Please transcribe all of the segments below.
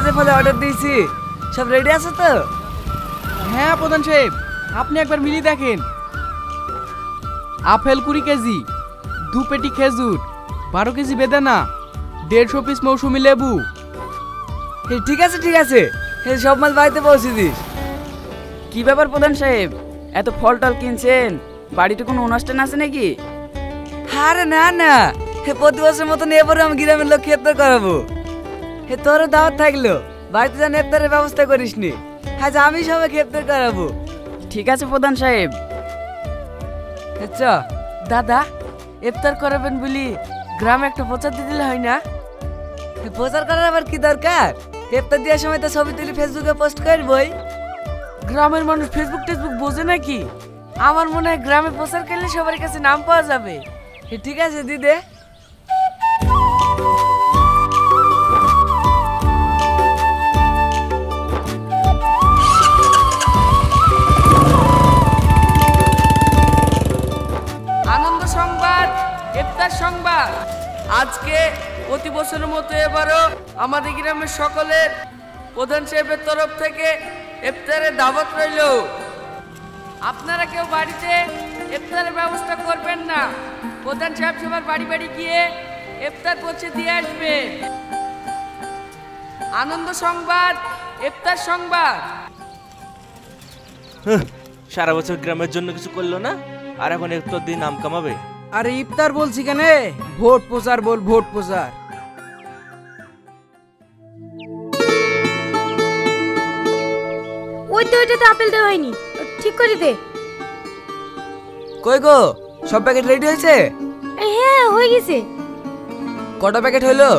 যে ফলে অর্ডার দিয়েছি সব রেডি আছে তো? হ্যাঁ প্রধান সাহেব, আপনি একবার মিলিয়ে দেখেন। আপেল 20 কেজি, 2 পেটি খেজুর, 12 কেজি বেদানা, 150 পিস মৌসুমী লেবু। ঠিক আছে ঠিক আছে, সব মাল বাড়িতে পৌঁছে দিস। কি ব্যাপার প্রধান সাহেব, এত ফল টল কিনছেন? বাড়িতে কোনো অনুষ্ঠান আছে নাকি? আরে না না, প্রতি বছর মতন এবারে আমি গ্রামের লোক ইফতার করাবো। তোর দাওয়াত থাকলো, বাড়িতে যেন ইফতারের ব্যবস্থা করিস নি। আজ আমি সবাইকে ইফতার করাবো। ঠিক আছে প্রধান সাহেব। আচ্ছা দাদা, ইফতার করাবেন বলি গ্রামে একটা প্রচার দিয়ে দিলে হয় না? প্রচার করার আবার কি দরকার? ইফতার দেওয়ার সময় তো ছবি তুলে ফেসবুকে পোস্ট করবই। গ্রামের মানুষ ফেসবুক টেসবুক বোঝে নাকি? আমার মনে হয় গ্রামে প্রচার করলে সবার কাছে নাম পাওয়া যাবে। ঠিক আছে দিদে। আনন্দ সংবাদ, ইফতার সংবাদ। আজকে প্রতি বছরের মতো এবারও আমাদের গ্রামের সকলের প্রধান সাহেবের তরফ থেকে ইফতারের দাওয়াত রইল। আপনারা কেউ বাড়িতে ইফতারের ব্যবস্থা করবেন না। প্রধান সাহেব সবার বাড়ি বাড়ি গিয়ে ইফতার পৌঁছে দিয়ে আসবে। আনন্দ সংবাদ, ইফতার সংবাদ। সারা বছর গ্রামের জন্য কিছু করলো না, আর এখন একটু দিন নাম কামাবে। আরে ইফতার বলছি কেন, ভোট প্রচার বল, ভোট প্রচার। ওইটাতে আপেল দেওয়া হয়নি, ঠিক করে দে। কই গো, সব প্যাকেট রেডি হয়েছে? হ্যাঁ হয়ে গেছে। কটা প্যাকেট হইলো?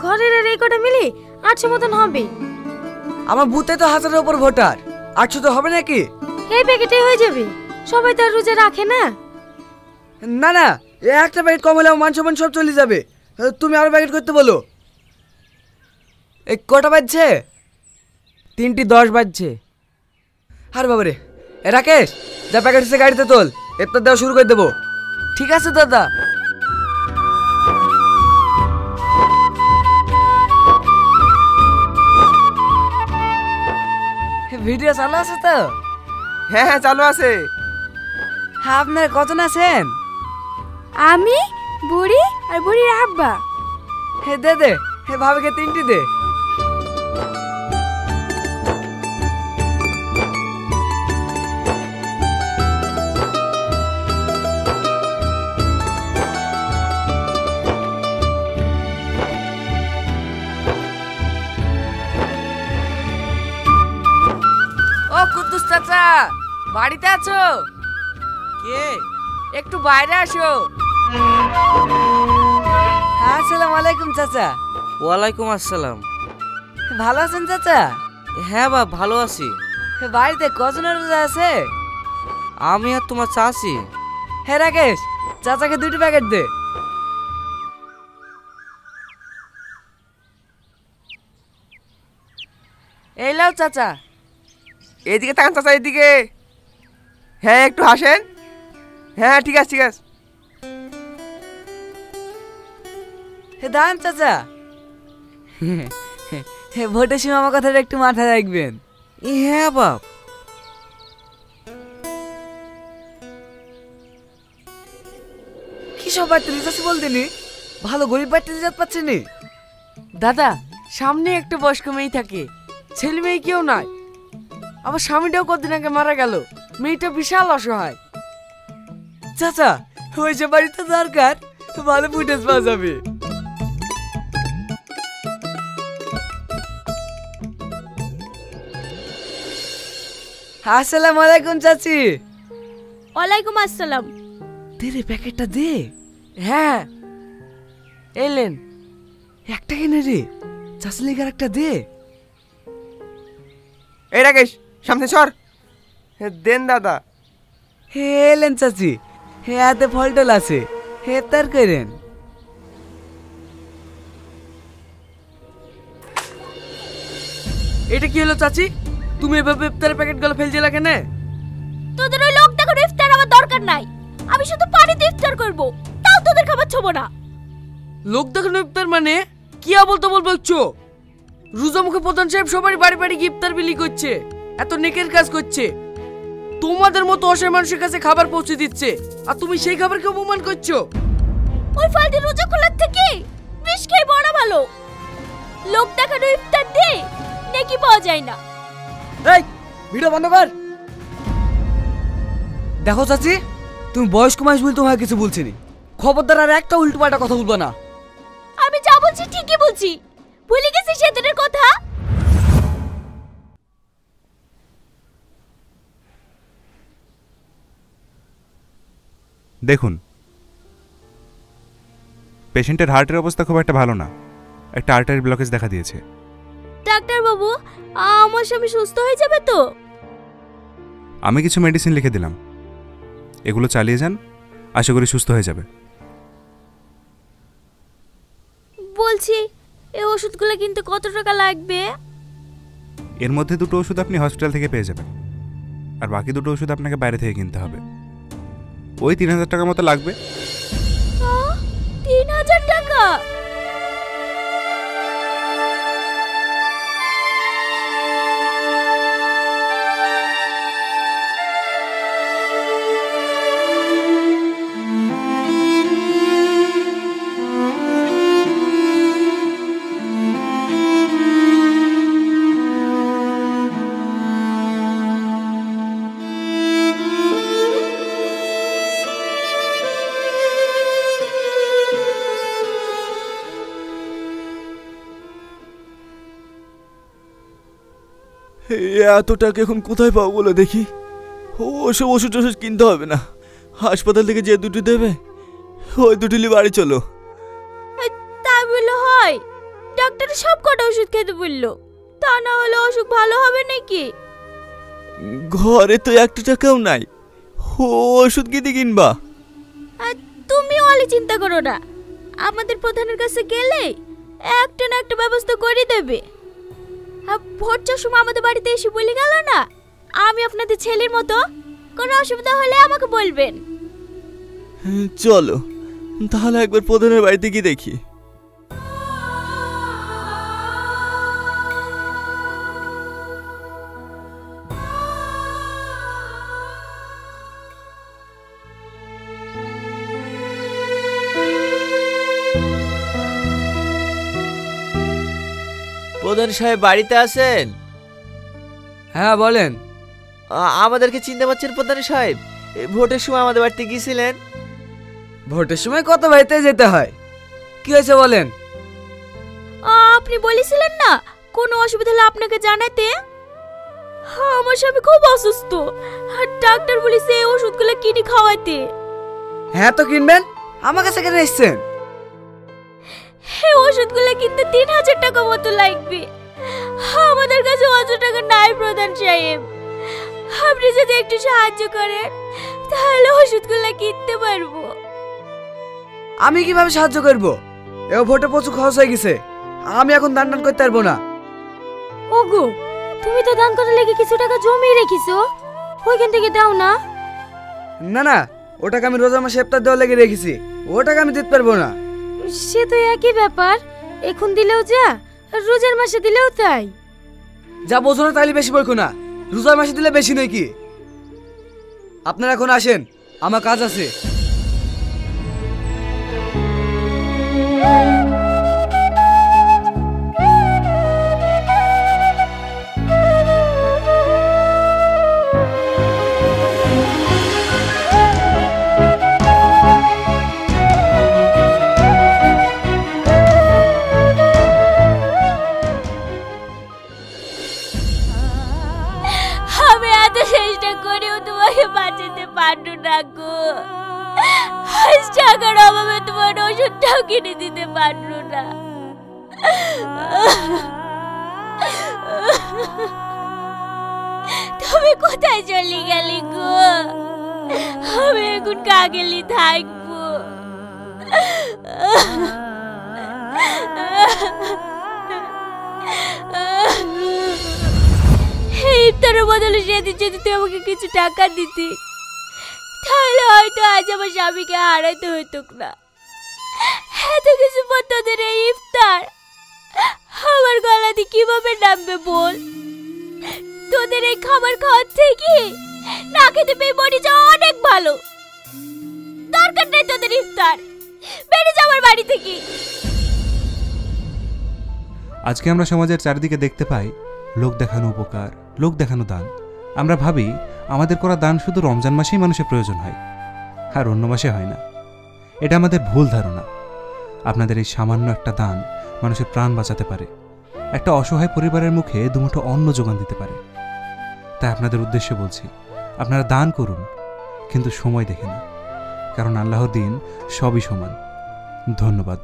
ঘরের আর এই কটা মিলি 800 মতন হবে। আমার বুথে তো 1000-এর উপর ভোটার, 800 তো হবে নাকি? এই প্যাকেটেই হয়ে যাবে, সবাই তো আর রোজা রাখে না। না না, একটা প্যাকেট কম হলে আমার মান সম্মান সব চলে যাবে। তুমি আরো প্যাকেট করতে বলো। এই কটা বাজছে? 3:10 বাজছে। আর বাবারে, রাকেশ যা প্যাকেট এসে গাড়িতে তোল, ইফতার দেওয়া শুরু করে দেবো। ঠিক আছে দাদা। ভিডিও চালু আছে তো? হ্যাঁ হ্যাঁ চালু আছে। হ্যাঁ, আপনারা কজন আছেন? আমি, বুড়ি আর বুড়ির আব্বা। দে দে, ভাবিকে 3টি দে। ও কুদ্দুস চাচা, বাড়িতে আছো? কে? একটু বাইরে আসো। আসসালামু আলাইকুম চাচা। ওয়ালাইকুম আসসালাম। ভালো আছেন চাচা? হ্যাঁ বাপ, ভালো আছি। বাড়িতে কজনের রোজা আছে? আমি আর তোমার চাচি। হ্যাঁ রাকেশ, চাচাকে 2টি প্যাকেট দে। এই লাও চাচা। এদিকে তাকান চাচা, এদিকে। হ্যাঁ একটু হাসেন। হ্যাঁ ঠিক আছে ঠিক আছে। দাঁড়ান চাচা, ভোটের সময় আমার কথাটা একটু মাথায় রাখবেন। হ্যাঁ বাপ। কি সব বাড়িতে রিচার্জ বলতেনি, ভালো গরিব বাড়িতে রিচার্জ পাচ্ছেনি। দাদা, সামনে একটা বয়স্ক মেয়ে থাকে, ছেলে মেয়ে কেউ নাই। আমার স্বামীটাও কদিন আগে মারা গেল, মেয়েটা বিশাল অসহায়। চাচা, ওই যে বাড়িতে দরকার, ভালো ফুটেজ পাওয়া যাবে। আসসালামু আলাইকুম চাচি। ওয়ালাইকুম আসসালাম। দে রে প্যাকেটটা দে। হ্যাঁ এলেন। একটা কেনে রে, চাচি লেগে একটা দে। এই রাকেশ, সামনে সর। দেন দাদা। হে এলেন চাচি, হে হাতে ফল টল আছে, হে ইফতার করেন। এটা কি হলো চাচি? তুমি এভাবে ইফতারের প্যাকেটগুলো ফেলতে লাগে না? তোদের ওই লোক দেখানো ইফতার আমার দরকার নাই, আমি শুধু পানিতে ইফতার করব, তাও তোদের খাবার ছবো না। লোক দেখানো ইফতার মানে কি আবল তাবল বলছো? রোজা মুখে প্রধান সাহেব সবারই বাড়ি বাড়ি ইফতার বিলি করছে, এত নেকের কাজ করছে। তোমাদের মতো অসহায় মানুষের কাছে খাবার পৌঁছে দিচ্ছে, আর তুমি সেই খাবারকে অপমান করছো। ওই ফালতু রোজা খোলার থেকে বিষ খেয়ে বড়া ভালো। লোক দেখানো ইফতার দিয়ে নেকি পাওয়া যায় না। এই ভিডিও বন্ধ কর। দেখো চাচি, তুমি বয়স্ক মানুষ বলে তোমাকে কিছু বলছি না। খবরদার আর একটা উল্টোপাল্টা কথা বলবা না। আমি যা বলছি ঠিকই বলছি। ভুলে গেছি সেদিনের কথা। দেখুন, পেশেন্টের হার্টের অবস্থা খুব একটা ভালো না, একটা আর্টারি ব্লকেজ দেখা দিয়েছে। ডাক্তার বাবু, আমার স্বামী সুস্থ হয়ে যাবে তো? আমি কিছু মেডিসিন লিখে দিলাম, এগুলো চালিয়ে যান, আশা করি সুস্থ হয়ে যাবে। বলছি, এই ওষুধগুলো কিনতে কত টাকা লাগবে? এর মধ্যে দুটো ওষুধ আপনি হসপিটাল থেকে পেয়ে যাবেন, আর বাকি দুটো ওষুধ আপনাকে বাইরে থেকে কিনতে হবে। ওই 3000 টাকার মতো লাগবে। 3000 টাকা? এত টাকা এখন কোথায় পাবো বলে দেখি? ওসব ওষুধ টষুধ কিনতে হবে না, হাসপাতাল থেকে যে দুটো দেবে ওই দুটো নিয়ে বাড়ি চলো। তা বলে হয়? ডাক্তার সব কটা ওষুধ খেতে বললো, তা না হলে অসুখ ভালো হবে নাকি? ঘরে তো 1 টাকাও নাই, ওষুধ কিনে কিনবা? তুমি অলি চিন্তা করো না, আমাদের প্রধানের কাছে গেলে একটা না একটা ব্যবস্থা করে দেবে। ভোটটার সময় আমাদের বাড়িতে এসে বলে গেল না, আমি আপনাদের ছেলের মতো, কোনো অসুবিধা হলে আমাকে বলবেন। চলো তাহলে একবার প্রধানের বাড়িতে গিয়ে দেখি। প্রধান সাহেব বাড়িতে আছেন? হ্যাঁ বলেন। আমাদেরকে চিনতে পারছেন প্রধান সাহেব? ভোটের সময় আমাদের বাড়িতে গিয়েছিলেন। ভোটের সময় কত বাড়িতে যেতে হয়, কি হয়েছে বলেন? আপনি বলেছিলেন না কোনো অসুবিধা হলে আপনাকে জানাতে। আমার স্বামী খুব অসুস্থ, ডাক্তার বলেছে এই ওষুধগুলো কিনে খাওয়াতে। হ্যাঁ তো কিনবেন, আমার কাছে কেন এসছেন? এই ওষুধগুলো কিনতে 3000 টাকা মতো লাগবে, আমাদের কাছে অত টাকা নাই প্রধান সাহেব। আপনি যদি একটু সাহায্য করেন তাহলে ওষুধগুলো কিনতে পারবো। আমি কিভাবে সাহায্য করব? এ ভোটে প্রচুর খরচ হয়ে গেছে, আমি এখন দান দান করতে পারবো না। ওগো, তুমি তো দান করার লেগে কিছু টাকা জমিয়ে রেখেছো, ওইখান থেকে দাও না। না না, ওটাকে আমি রোজা মাসে ইফতার দেওয়া লেগে রেখেছি, ওটাকে আমি দিতে পারবো না। সে তো একই ব্যাপার, এখন দিলেও যা, রোজার মাসে দিলেও তাই। যা বোঝো না তাইলে বেশি বলকো না, রোজার মাসে দিলে বেশি নয় কি? আপনারা এখন আসেন, আমার কাজ আছে। আমি এত চেষ্টা করেও তোমাকে বাঁচাতে পারলো না গো। আজ টাকার অভাবে তোমার ওষুধটাও কিনে দিতে পারলো না। তুমি কোথায় চলে গেলে গো? আমি এখন কাগেলি থাকবো। ইফতারের বদলে সেদিন যদি তুই আমাকে কিছু টাকা দিতি, তাহলে হয়তো আজ আমার স্বামীকে হারাইতে হইতো না। এত কিছু পর তোদের এই ইফতার, আমার গলাতে কিভাবে নামবে বল? তোদের এই খাবার খাওয়ার থেকে না খেতে পেয়ে মরে যাওয়া অনেক ভালো। দরকার নেই তোদের ইফতার, বেরিয়ে যা আমার বাড়ি থেকে। আজকে আমরা সমাজের চারিদিকে দেখতে পাই লোক দেখানো উপকার, লোক দেখানো দান। আমরা ভাবি আমাদের করা দান শুধু রমজান মাসেই মানুষের প্রয়োজন হয়, আর অন্য মাসে হয় না। এটা আমাদের ভুল ধারণা। আপনাদের এই সামান্য একটা দান মানুষের প্রাণ বাঁচাতে পারে, একটা অসহায় পরিবারের মুখে দুমুঠো অন্ন যোগান দিতে পারে। তাই আপনাদের উদ্দেশ্যে বলছি, আপনারা দান করুন, কিন্তু সময় দেখে না, কারণ আল্লাহর দিন সবই সমান। ধন্যবাদ।